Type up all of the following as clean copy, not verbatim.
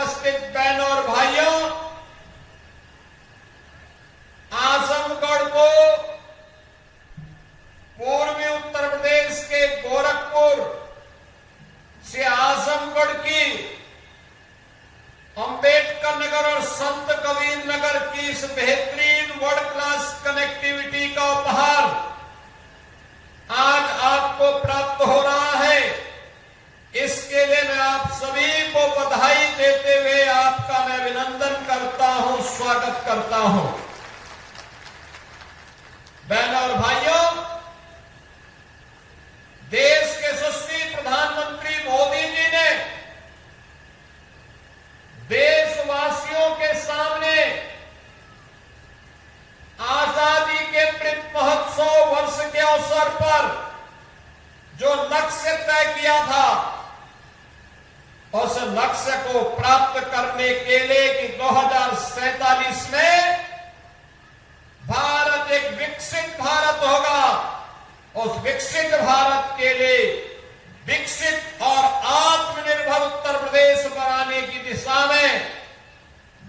उपस्थित बहनों और भाइयों, आजमगढ़ को पूर्वी उत्तर प्रदेश के गोरखपुर से आजमगढ़ की अंबेडकर नगर और संत कबीर नगर की इस बेहतरीन वर्ल्ड क्लास कनेक्टिविटी का उपहार आज आपको प्राप्त हो रहा है। इसके लिए मैं आप सभी को बधाई देते हुए आपका मैं अभिनंदन करता हूं, स्वागत करता हूं। बहनों और भाइयों, देश के यशस्वी प्रधानमंत्री मोदी जी ने देशवासियों के सामने आजादी के अमृत महोत्सव वर्ष के अवसर पर जो लक्ष्य तय किया था, उस लक्ष्य को प्राप्त करने के लिए कि 2047 में भारत एक विकसित भारत होगा, उस विकसित भारत के लिए विकसित और आत्मनिर्भर उत्तर प्रदेश बनाने की दिशा में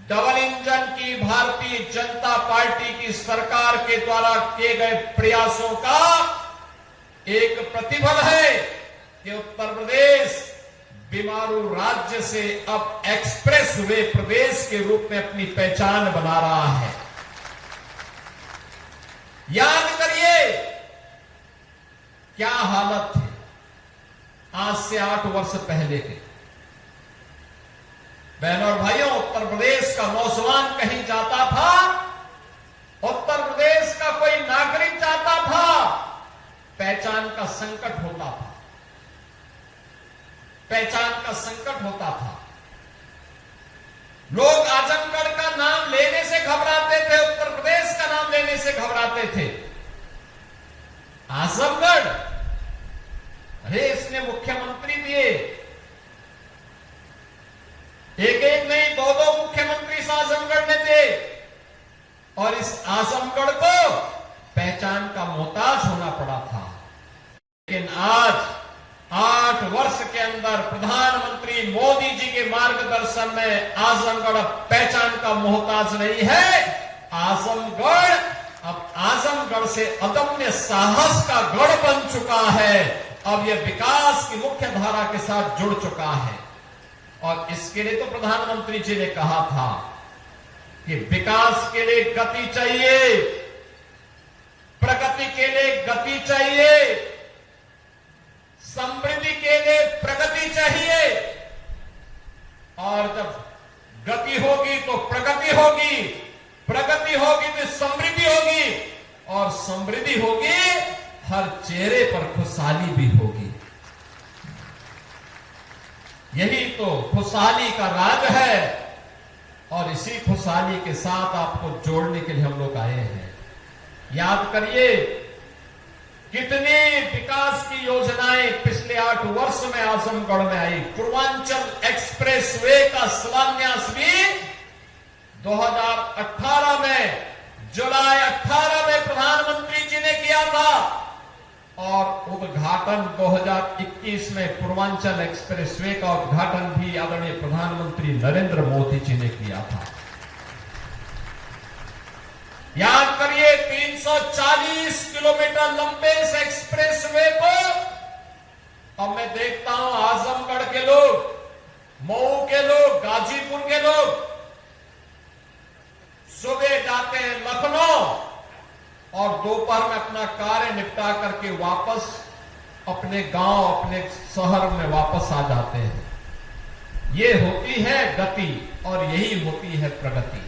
डबल इंजन की भारतीय जनता पार्टी की सरकार के द्वारा किए गए प्रयासों का एक प्रतिफल है कि उत्तर प्रदेश बीमारू राज्य से अब एक्सप्रेस वे प्रदेश के रूप में अपनी पहचान बना रहा है। याद करिए क्या हालत थी आज से 8 वर्ष पहले के। बहनों और भाइयों, उत्तर प्रदेश का नौजवान कहीं जाता था, उत्तर प्रदेश का कोई नागरिक जाता था, पहचान का संकट होता था, पहचान का संकट होता था। लोग आजमगढ़ का नाम लेने से घबराते थे, उत्तर प्रदेश का नाम लेने से घबराते थे। आजमगढ़, अरे इसने मुख्यमंत्री दिए, एक एक नहीं 2-2 मुख्यमंत्री इस आजमगढ़ ने दिए, और इस आजमगढ़ को पहचान का मोहताज होना पड़ा था। लेकिन आज 8 वर्ष के अंदर प्रधानमंत्री मोदी जी के मार्गदर्शन में आजमगढ़ अब पहचान का मोहताज नहीं है। आजमगढ़ से अदम्य साहस का गढ़ बन चुका है। अब यह विकास की मुख्य धारा के साथ जुड़ चुका है। और इसके लिए तो प्रधानमंत्री जी ने कहा था कि विकास के लिए गति चाहिए, प्रगति के लिए गति चाहिए, समृद्धि के लिए प्रगति चाहिए। और जब गति होगी तो प्रगति होगी, प्रगति होगी तो समृद्धि होगी, और समृद्धि होगी हर चेहरे पर खुशहाली भी होगी। यही तो खुशहाली का राज है, और इसी खुशहाली के साथ आपको जोड़ने के लिए हम लोग आए हैं। याद करिए कितनी विकास की योजनाएं पिछले 8 वर्ष में आजमगढ़ में आई। पूर्वांचल एक्सप्रेसवे का शिलान्यास भी 2018 में, जुलाई 18 में प्रधानमंत्री जी ने किया था, और उद्घाटन 2021 में पूर्वांचल एक्सप्रेसवे का उद्घाटन भी आदरणीय प्रधानमंत्री नरेंद्र मोदी जी ने किया था। याद करिए 340 किलोमीटर लंबे इस एक्सप्रेसवे को अब मैं देखता हूं आजमगढ़ के लोग, मऊ के लोग, गाजीपुर के लोग सुबह जाते हैं लखनऊ और दोपहर में अपना कार्य निपटा करके वापस अपने गांव, अपने शहर में वापस आ जाते हैं। ये होती है गति और यही होती है प्रगति।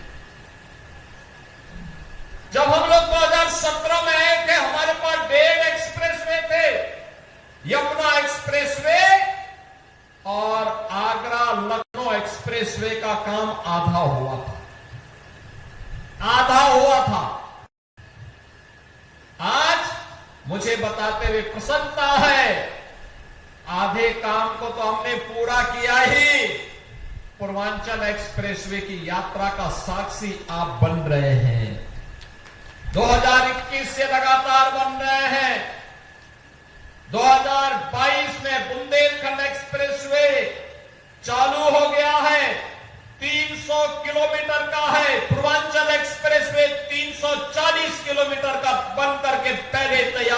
जब हम लोग 2017 में आए थे, हमारे पास 1.5 एक्सप्रेसवे थे, यमुना एक्सप्रेसवे और आगरा लखनऊ एक्सप्रेसवे का काम आधा हुआ था, आधा हुआ था। आज मुझे बताते हुए प्रसन्नता है, आधे काम को तो हमने पूरा किया ही। पूर्वांचल एक्सप्रेसवे की यात्रा का साक्षी आप बन रहे हैं। 2021 से लगातार बन रहे हैं। 2022 में बुंदेलखंड एक्सप्रेसवे चालू हो गया है।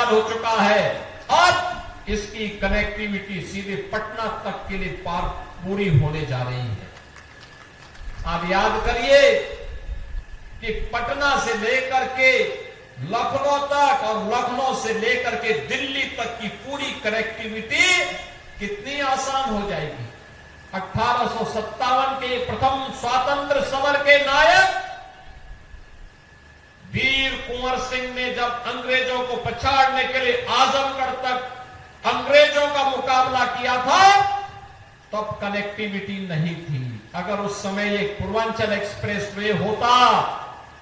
साल हो चुका है। अब इसकी कनेक्टिविटी सीधे पटना तक के लिए पूरी होने जा रही है। आप याद करिए कि पटना से लेकर के लखनऊ तक और लखनऊ से लेकर के दिल्ली तक की पूरी कनेक्टिविटी कितनी आसान हो जाएगी। 1857 के प्रथम स्वातंत्र समर के नायक वीर कुंवर सिंह ने जब अंग्रेजों को पछाड़ने के लिए आजमगढ़ तक अंग्रेजों का मुकाबला किया था, तब कनेक्टिविटी नहीं थी। अगर उस समय ये पूर्वांचल एक्सप्रेसवे होता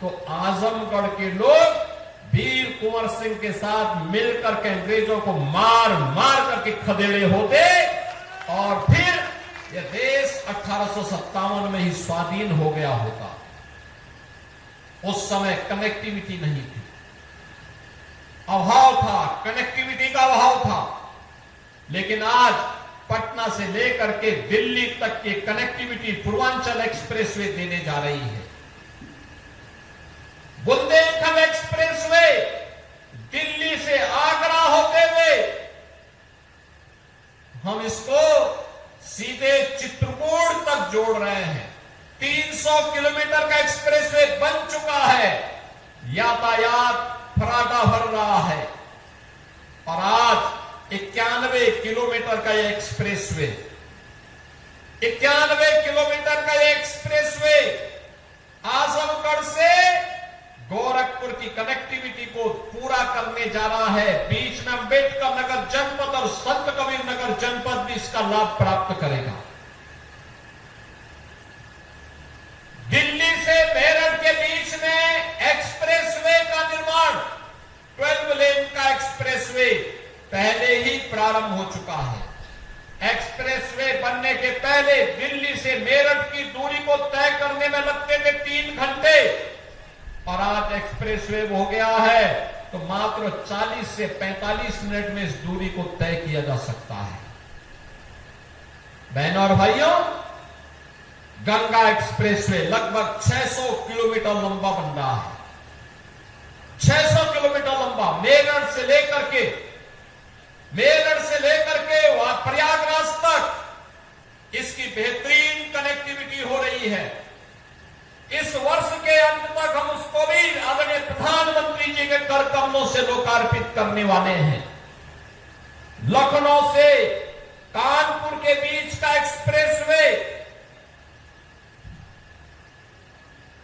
तो आजमगढ़ के लोग वीर कुंवर सिंह के साथ मिलकर के अंग्रेजों को मार मार करके खदेड़े होते और फिर यह देश 1857 में ही स्वाधीन हो गया होता। उस समय कनेक्टिविटी नहीं थी, अभाव था, कनेक्टिविटी का अभाव था। लेकिन आज पटना से लेकर के दिल्ली तक की कनेक्टिविटी पूर्वांचल एक्सप्रेसवे देने जा रही है। बुंदेलखंड एक्सप्रेसवे दिल्ली से आगरा होते हुए हम इसको सीधे चित्रकूट तक जोड़ रहे हैं। 300 किलोमीटर का एक्सप्रेसवे बन चुका है, यातायात फराटा भर रहा है और आज 91 किलोमीटर का यह एक्सप्रेसवे 91 किलोमीटर का यह एक्सप्रेसवे आजमगढ़ से गोरखपुर की कनेक्टिविटी को पूरा करने जा रहा है। बीच में अम्बेडकर नगर जनपद और संत कबीर नगर जनपद भी इसका लाभ प्राप्त करेगा। दिल्ली से मेरठ के बीच में एक्सप्रेसवे का निर्माण 12 लेन का एक्सप्रेसवे पहले ही प्रारंभ हो चुका है। एक्सप्रेसवे बनने के पहले दिल्ली से मेरठ की दूरी को तय करने में लगते थे 3 घंटे और आज एक्सप्रेसवे हो गया है तो मात्र 40 से 45 मिनट में इस दूरी को तय किया जा सकता है। बहनों और भाइयों, गंगा एक्सप्रेसवे लगभग 600 किलोमीटर लंबा बन रहा है। 600 किलोमीटर लंबा मेरठ से लेकर के प्रयागराज तक इसकी बेहतरीन कनेक्टिविटी हो रही है। इस वर्ष के अंत तक हम उसको भी आदरणीय प्रधानमंत्री जी के कर कमलों से लोकार्पित करने वाले हैं। लखनऊ से कानपुर के बीच का एक्सप्रेसवे,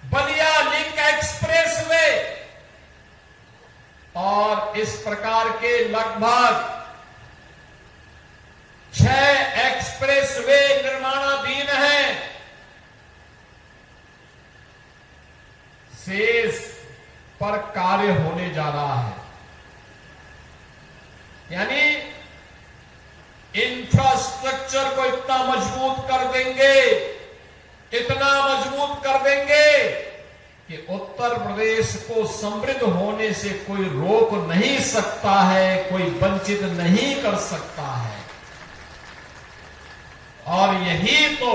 बलिया लिंक एक्सप्रेसवे और इस प्रकार के लगभग 6 एक्सप्रेसवे निर्माणाधीन हैं। शेष पर कार्य होने जा रहा है। यानी इंफ्रास्ट्रक्चर को इतना मजबूत कर देंगे, इतना मजबूत कर देंगे कि उत्तर प्रदेश को समृद्ध होने से कोई रोक नहीं सकता है, कोई वंचित नहीं कर सकता है। और यही तो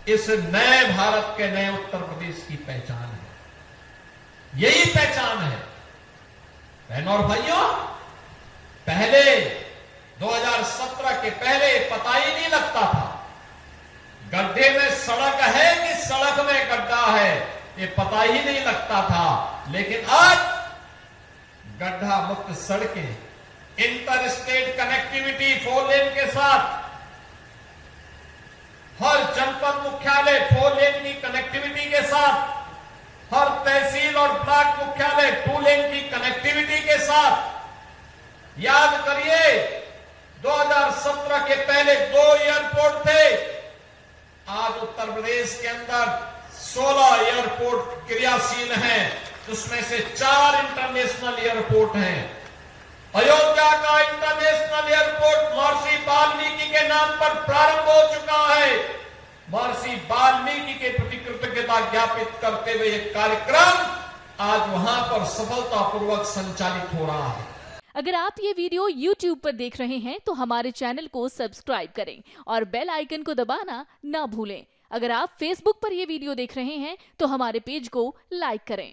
इस नए भारत के नए उत्तर प्रदेश की पहचान है, यही पहचान है। बहनों और भाइयों, पहले 2017 के पहले पता ही नहीं लगता था गड्ढे में सड़क है कि सड़क में गड्ढा है, ये पता ही नहीं लगता था। लेकिन आज गड्ढा मुक्त सड़कें, इंटर स्टेट कनेक्टिविटी 4 लेन के साथ, हर जनपद मुख्यालय 4 लेन की कनेक्टिविटी के साथ, हर तहसील और ब्लॉक मुख्यालय 2 लेन की कनेक्टिविटी के साथ। याद करिए 2017 के पहले 2 एयरपोर्ट थे, आज उत्तर प्रदेश के अंदर 16 एयरपोर्ट क्रियाशील हैं, उसमें से 4 इंटरनेशनल एयरपोर्ट हैं। अयोध्या का इंटरनेशनल एयरपोर्ट महर्षि वाल्मीकि के नाम पर प्रारंभ हो चुका है। महर्षि वाल्मीकि के प्रति कृतज्ञता ज्ञापित करते हुए यह कार्यक्रम आज वहां पर सफलतापूर्वक संचालित हो रहा है। अगर आप ये वीडियो YouTube पर देख रहे हैं तो हमारे चैनल को सब्सक्राइब करें और बेल आइकन को दबाना ना भूलें। अगर आप Facebook पर ये वीडियो देख रहे हैं तो हमारे पेज को लाइक करें।